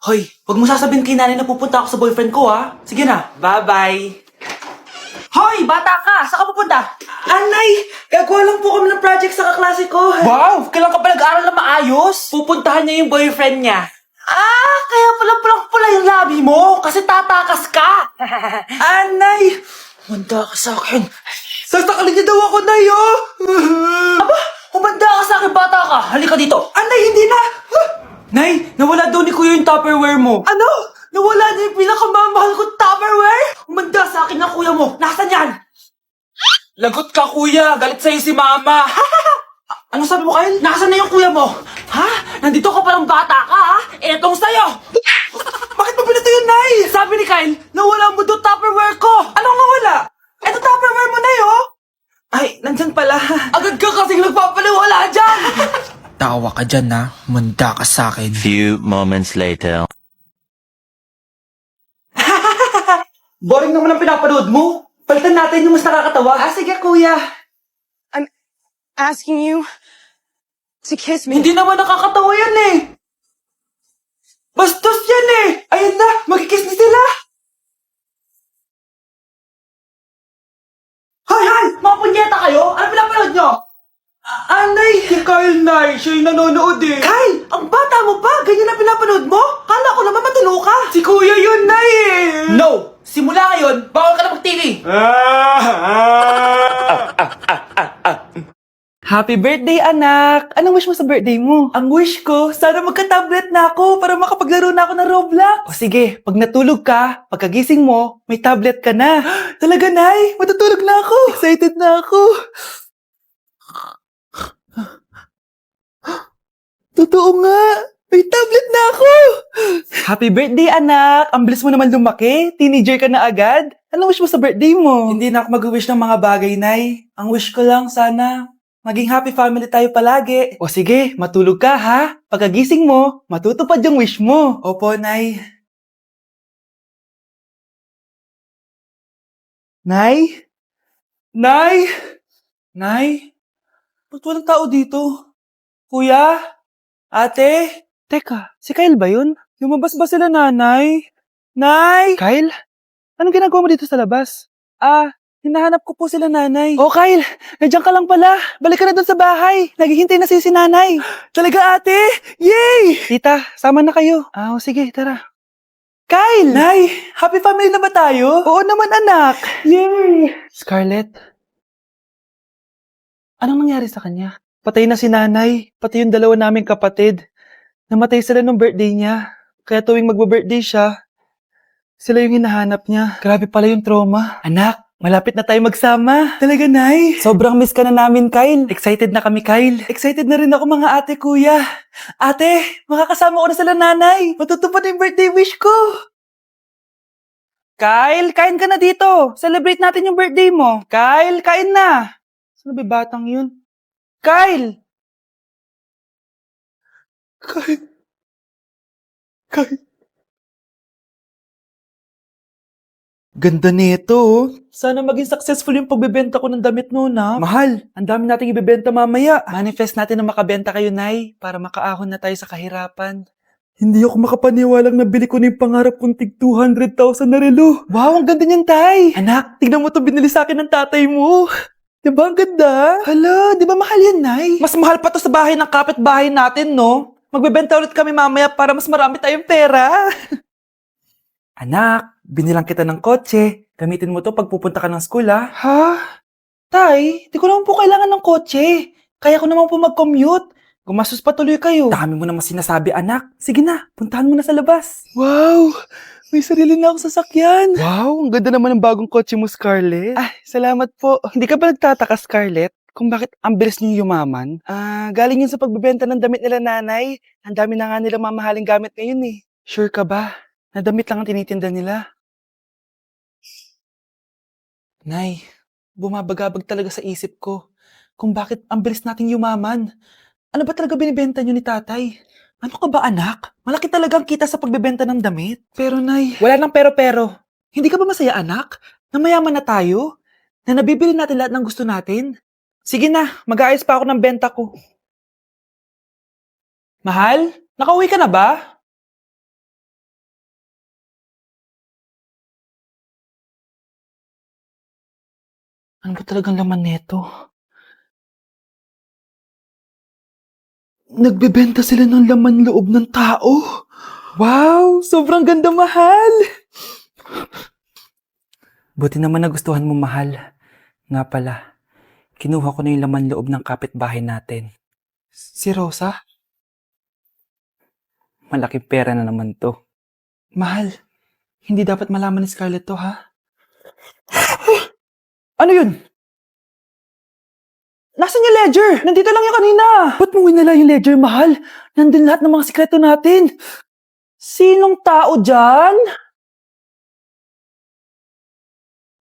Hoy, huwag mo sasabihin kay nanay na pupunta ako sa boyfriend ko, ha? Sige na, bye-bye. Hoy, bata ka! Saan ka pupunta? Anay, gagawa lang po kami ng project sa kaklase ko. Wow, kailan ka pa nag-aaral na maayos? Pupuntahan niya yung boyfriend niya. Ah, kaya pula yung labi mo kasi tatakas ka. Anay, humanda ka sa akin. Sasakalin niya daw ako, Nay, oh. Aba, humanda ka sa akin, bata ka. Halika dito. Anay, hindi na. Nay, nawala daw ni Kuya yung Tupperware mo. Ano? Nawala na yung pinakamamahal kong Tupperware? Umanda sa akin ng kuya mo. Nasaan yan? Lagot ka, kuya. Galit sa'yo si mama. Ano sabi mo, Kyle? Nasaan na yung kuya mo? Ha? Nandito ka palang bata ka, ha? Etong sa'yo. Bakit mo pinato yun, Nay? Sabi ni Kyle, nawala mo doon Tupperware ko. Anong nawala? Eto Tupperware mo, Nay, oh. Ay, nandyan pala. Agad ka kasing nagpapaliwala dyan. Tawa ka dyan na, manda ka sa akin. Few moments later. Boring naman ang pinapanood mo. Palitan natin yung mas nakakatawa. Ah, sige, kuya. Asking you to kiss me. Hindi naman nakakatawa yan eh. Bastos yan eh. Ayan na, magkikiss na sila. Hay! Mga punyeta kayo? Ano pinapanood nyo? Anay! Si Kyle, Nay. Siya yung nanonood eh. Kyle! Ang bata mo pa? Ganyan na pinapanood mo? Kala ko naman matino ka. Si Kuya yun, Nay eh. No! Simula ngayon, bawal ka na mag-TV. Happy birthday, anak! Anong wish mo sa birthday mo? Ang wish ko, sana magka-tablet na ako para makapaglaro na ako ng Roblox. O sige, pag natulog ka, pagkagising mo, may tablet ka na. Talaga, Nay? Matutulog na ako. Excited na ako. Totoo nga! May tablet na ako! Happy birthday, anak! Ang bilis mo naman lumaki. Teenager ka na agad. Anong wish mo sa birthday mo? Hindi na ako mag-wish ng mga bagay, Nay. Ang wish ko lang, sana maging happy family tayo palagi. O sige, matulog ka, ha? Pagkagising mo, matutupad yung wish mo. Opo, Nay. Nay? Nay? Nay? Ba't walang tao dito? Kuya? Ate? Teka, si Kyle ba yun? Lumabas ba sila, nanay? Nay! Kyle? Anong ginagawa mo dito sa labas? Hinahanap ko po sila, nanay. Oh, Kyle! Nandiyan ka lang pala. Balik ka na doon sa bahay. Naghihintay na si nanay. Talaga, ate? Yay! Tita, sama na kayo. O sige, tara. Kyle! Nay, happy family na ba tayo? Oo naman, anak. Yay! Scarlett? Anong nangyari sa kanya? Patay na si nanay, pati yung dalawa naming kapatid. Namatay sila nung birthday niya. Kaya tuwing magbe-birthday siya, sila yung hinahanap niya. Grabe pala yung trauma. Anak, malapit na tayo magsama. Talaga, Nay? Sobrang miss ka na namin, Kyle. Excited na kami, Kyle. Excited na rin ako, mga ate, kuya. Ate, makakasama ko na sila, nanay. Matutupad na yung birthday wish ko. Kyle, kain ka na dito. Celebrate natin yung birthday mo. Kyle, kain na. Saan ba yung batang yun? Kyle! Kyle. Ganda nito, oh. Sana maging successful yung pagbebenta ko ng damit mo, na. Mahal, ang dami nating ibebenta mamaya. Manifest natin na makabenta kayo, Nay, para makaahon na tayo sa kahirapan. Hindi ako makapaniwalang nabili ko na yung pangarap kong tig 200,000 na relo. Wow, ang ganda niyan, Tay. Anak, tignan mo itong binili sa akin ng tatay mo. Diba ang ganda? Hala, di ba mahal yan, Nay? Mas mahal pa to sa bahay ng kapitbahay natin, no? Magbebenta ulit kami mamaya para mas marami tayong pera. Anak, binilang kita ng kotse. Gamitin mo to pag pupunta ka ng school, ha? Ha? Tay, di ko naman po kailangan ng kotse. Kaya ko naman po mag-commute. Gumastos pa tuloy kayo. Dami mo naman sinasabi, anak. Sige na, puntahan mo na sa labas. Wow! May sarili na akong sasakyan. Wow, ang ganda naman ng bagong kotse mo, Scarlett. Salamat po. Hindi ka ba nagtataka, Scarlett, kung bakit ang bilis niyo yumaman? Galing yun sa pagbebenta ng damit nila, nanay. Ang dami na nga nilang mamahaling gamit ngayon eh. Sure ka ba? Na damit lang ang tinitinda nila? Nay, bumabagabag talaga sa isip ko kung bakit ang bilis nating yumaman. Ano ba talaga binibenta niyo ni tatay? Ano ka ba, anak? Malaki talagang kita sa pagbebenta ng damit. Pero, Nay, wala nang pero-pero. Hindi ka ba masaya, anak? Na mayaman na tayo? Na nabibili natin lahat ng gusto natin? Sige na, mag-aayos pa ako ng benta ko. Mahal, nakauwi ka na ba? Ano ba talagang laman neto? Nagbebenta sila ng laman loob ng tao. Wow! Sobrang ganda, mahal! Buti naman nagustuhan mo, mahal. Nga pala, kinuha ko na yung laman loob ng kapitbahay natin. Si Rosa? Malaking pera na naman to. Mahal, hindi dapat malaman ni Scarlett to, ha? Ano yun? Nasaan yung ledger? Nandito lang yung kanina. Ba't mo winala yung ledger, mahal? Nandun lahat ng mga sikreto natin. Sinong tao dyan?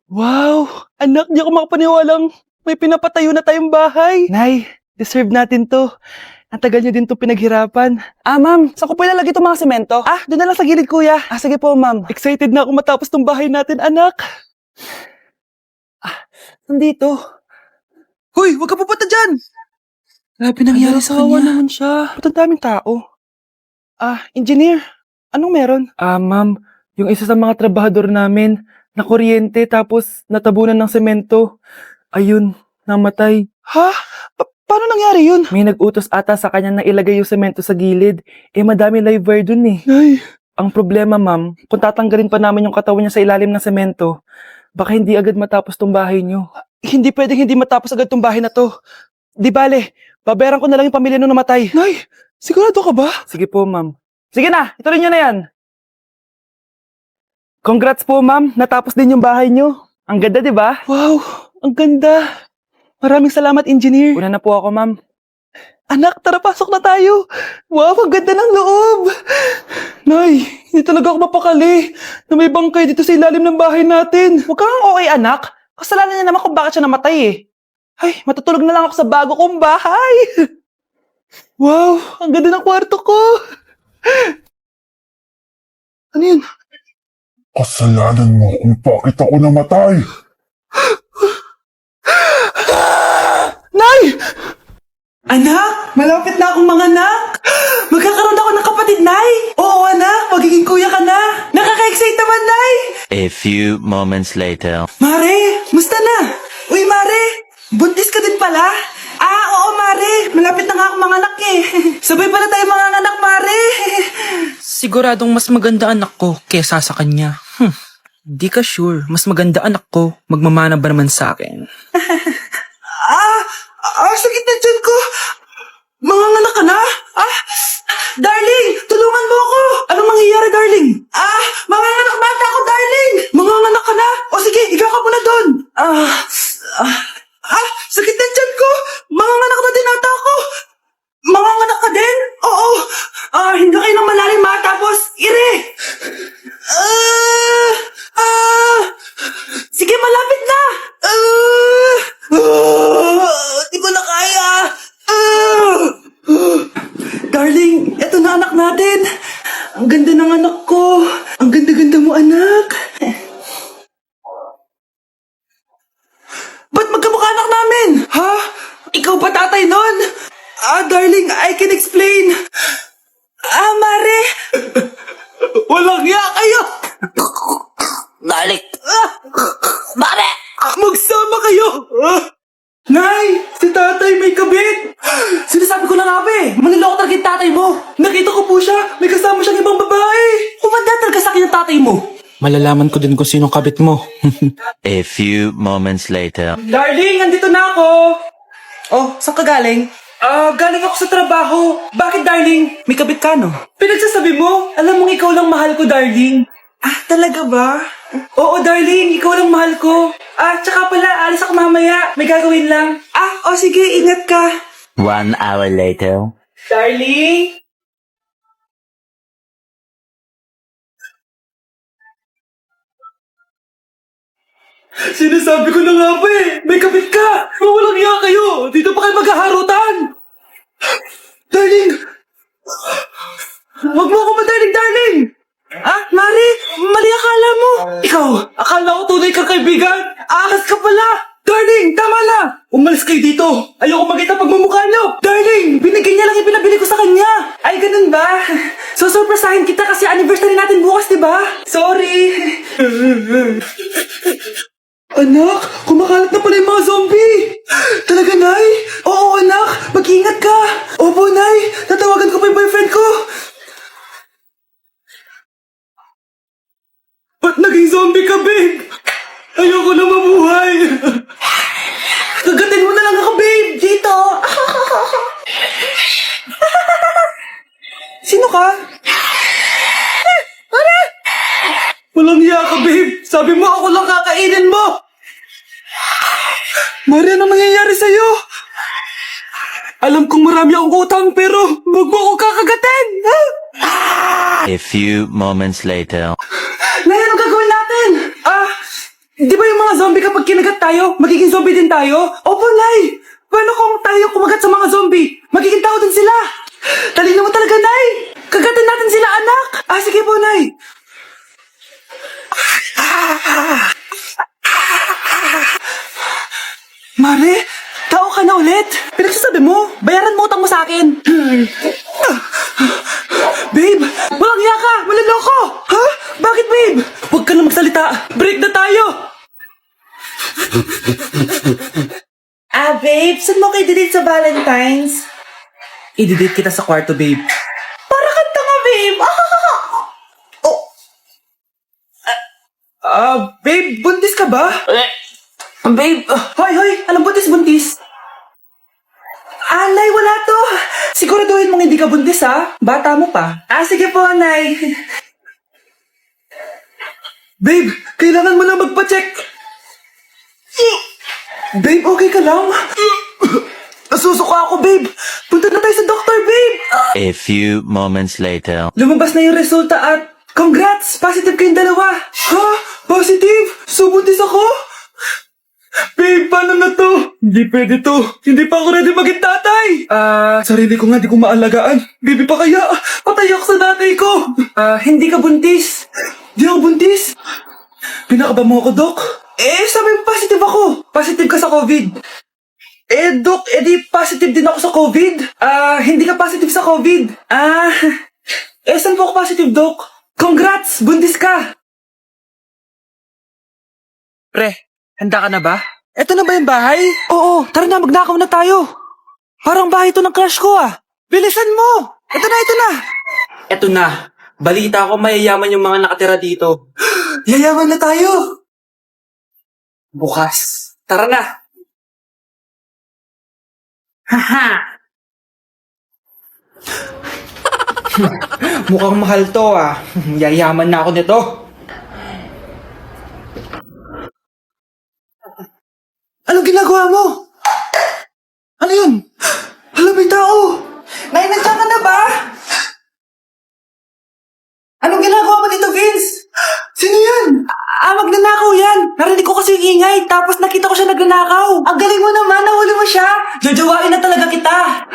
Wow! Anak, di ako makapaniwalang may pinapatayo na tayong bahay. Nay, deserve natin to. Ang tagal niyo din to pinaghirapan. Ma'am, saan ko po ilalagay itong mga semento? Doon na lang sa gilid, kuya. Sige po, ma'am. Excited na ako matapos tong bahay natin, anak. Nandito. Hoy, huwag ka pupunta dyan! Grabe nangyari sa kanya. Naman siya. Ba't ang daming tao? Engineer, anong meron? Ma'am, yung isa sa mga trabahador namin, na kuryente tapos natabunan ng semento. Ayun, namatay. Ha? Paano nangyari yun? May nag-utos ata sa kanya na ilagay yung semento sa gilid. Madami live wire dun eh. Ay. Ang problema, ma'am, kung tatanggalin pa namin yung katawan niya sa ilalim ng semento, baka hindi agad matapos tong bahay niyo. Hindi pwedeng hindi matapos agad tong bahay na to. Di bale, babayaran ko na lang yung pamilya nung namatay. Nay, sigurado ka ba? Sige po, ma'am. Sige na, ituloy niyo na yan. Congrats po, ma'am. Natapos din yung bahay niyo. Ang ganda, di ba? Wow, ang ganda. Maraming salamat, engineer. Una na po ako, ma'am. Anak, tara, pasok na tayo. Wow, ang ganda ng loob. Nay, hindi talaga ako mapakali na may bangkay dito sa ilalim ng bahay natin. Huwag kang okay, anak. Kasalanan niya naman kung bakit siya namatay eh. Ay, matutulog na lang ako sa bago kong bahay. Wow, ang ganda ng kwarto ko. Ano yun? Kasalanan mo kung bakit ako namatay. Nay! Anak, malapit na akong manganak. Magkakaroon ako ng kapatid, Nay. Oo, anak, magiging kuya ka na. Nakaka-excite naman, Nay. A few moments later. Mare, musta na? Uy, Mare, buntis ka din pala? Oo, Mare, malapit na nga akong manganak eh. Sabay pala tayo manganak, Mare. Siguradong mas maganda anak ko kesa sa kanya. Di ka sure, mas maganda anak ko, magmamana ba naman sa akin? Sakit na dyan ko. Manganganak ka na? Darling, tulungan mo ako. Anong mangyayari, darling? Manganganak bata ako, darling. Manganganak ka na? O sige, ikaw ka muna doon. Sakit na dyan ko. Manganganak na din ata ako. Manganganak ka din? Oo. Hindi kayo ng malalim tapos ire. Sige, malapit na. Di ko na kaya. Darling, eto na anak natin. Ang ganda ng anak ko. Ang ganda-ganda mo, anak. Ba't magkamukha anak namin? Ha? Ikaw ba tatay nun? Darling, I can explain. Mare. Walang hiya kayo. Darling! Mare! Magsama kayo. Nay, si tatay may kabit. Sinasabi ko na nga ba eh. Maniloko talaga yung tatay mo. Nakita ko po siya. May kasama siyang ibang babae. Kumanda talaga sa akin yung tatay mo. Malalaman ko din kung sinong kabit mo. A few moments later. Darling, andito na ako. Oh, saan ka galing? Galing ako sa trabaho. Bakit, darling? May kabit ka, no? Pinagsasabi mo? Alam mong ikaw lang mahal ko, darling. Talaga ba? Oo, darling. Ikaw lang mahal ko. Tsaka pala, alis ako mamaya. May gagawin lang. Sige. Ingat ka. 1 hour later. Darling? Sinasabi ko na nga ba eh. May kabit ka. Walang iya kayo. Dito pa kayo maghaharutan. Darling! Huwag mo ako madarling, darling! Mari, mali akala mo. Ikaw, akala ko tunay kang kaibigan. Ahas ka pala. Darling, tama na. Umalis kayo dito. Ayoko makita pagmumukha niyo. Darling, binigyan niya lang yung pinabili ko sa kanya. Ay, ganun ba? So, surpresahin kita kasi anniversary natin bukas, di ba? Sorry. Anak, kumakalat na pala yung mga zombie! Talaga, Nay? Oo, anak! Mag-ingat ka! Opo, Nay! Tatawagan ko pa yung boyfriend ko! Ba't naging zombie ka, babe? Ayoko na mabuhay! Kagatin mo na lang ako, babe! Dito! Sino ka? Walang hiya ka, babe! Sabi mo ako lang kakainin mo! Mari, anong nangyayari sa'yo? Alam kong marami akong utang pero wag mo ako kakagatin! Ha? A few moments later. Nay, anong gagawin natin? Di ba yung mga zombie kapag kinagat tayo, magiging zombie din tayo? Opo, Nay! Paano kung tayo kumagat sa mga zombie? Magiging tao din sila! Talino mo talaga, Nay! Kagatin natin sila, anak! Sige po, Nay! Mare, tao ka na ulit? Pinagsasabi mo, bayaran mo utang mo sa akin. Babe, walang hiya ka, maloloko. Ha? Bakit, babe? Huwag ka na magsalita, break na tayo. Babe, saan mo kayo delete sa Valentine's? I-delete kita sa kwarto, babe. Para kang tanga, babe. Babe, buntis ka ba? Babe, hoy, anong buntis? Nay, wala to. Siguraduhin mong hindi ka buntis, ha? Bata mo pa. Sige po, Nay. Babe, kailangan mo na magpa-check. Babe, okay ka lang? Nasusuka ako, babe. Punta na tayo sa doktor, babe. A few moments later. Lumabas na yung resulta at congrats! Positive kayong dalawa. Ha? Positive? So, buntis ako? Babe, paano na to? Hindi pwede to. Hindi pa ako ready maging tatay. Sarili ko nga di ko maalagaan. Baby pa kaya? Patay ako sa nanay ko. Hindi ka buntis. Di ako buntis. Pinakaba mo ako, Dok. Sabi mo positive ako. Positive ka sa COVID. Dok, di positive din ako sa COVID. Hindi ka positive sa COVID. Saan po ako positive, Dok? Congrats! Buntis ka! Pre, handa ka na ba? Eto na ba yung bahay? Oo, tara na, magnakaw na tayo. Parang bahay to ng crush ko, Bilisan mo! Ito na! Eto na. Balita ko mayayaman yung mga nakatira dito. Yayaman na tayo! Bukas. Tara na! Haha! Mukhang mahal to, Yayaman na ako nito. Anong ginagawa mo? Ano yun? Hala, may tao! Nay, nandiyan ka na ba? Anong ginagawa mo dito, Vince? Sino yan? Magnanakaw yan. Narinig ko kasi yung ingay, tapos nakita ko siya nagnanakaw. Ang galing mo naman, nahuli mo siya. Jojowain na talaga kita.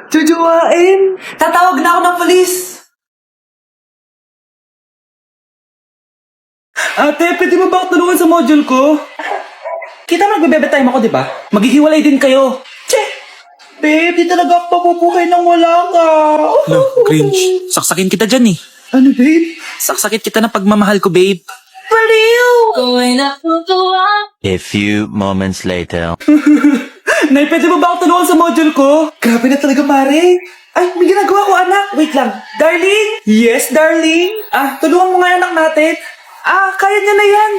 Jojowain? Tatawag na ako ng polis. Ate, pwede mo ba ako tulungan sa module ko? Kita mo nagbebebe time ako, di ba? Maghihiwalay din kayo. Che! Babe, di talaga ako papupuhay nang wala ka. Cringe. Saksakin kita dyan eh. Ano, babe? Saksakin kita ng pagmamahal ko, babe. Baliw! A few moments later. Nay, pwede mo ba ako tulungan sa module ko? Grabe na talaga, pare. Ay, may ginagawa ko, anak. Wait lang. Darling? Yes, darling? Tulungan mo nga yung anak natin. Kaya niya na yan.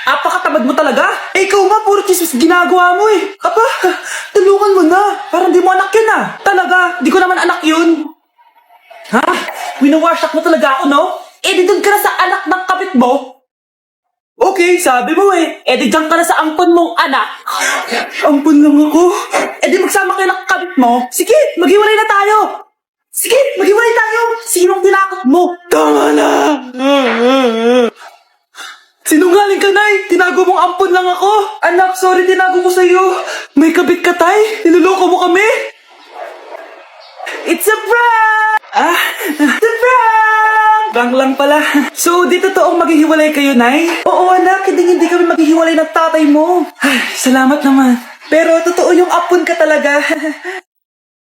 Apakatamad mo talaga. Ikaw nga, puro chismis ginagawa mo eh. Tulungan mo na. Parang di mo anak yun Talaga, di ko naman anak yun. Ha? Winawasak mo talaga ako, no? Di doon ka na sa anak ng kapit mo. Okay, sabi mo di dyan ka na sa ampon mong anak. Ampon lang ako? Di magsama kayo ng kapit mo. Sige, maghiwalay na tayo. Sige, maghiwalay tayo. Sinong tinakot mo? Tama na. Sinungaling ka, Nay! Tinago mong ampon lang ako! Anak, sorry, tinago ko sa'yo! May kabit ka, Tay! Niloloko mo kami! It's a prank! It's a prank! Prank lang pala. So, di totoong maghihiwalay kayo, Nay? Oo, anak, hindi kami maghihiwalay ng tatay mo. Ay, salamat naman. Pero totoo yung ampon ka talaga.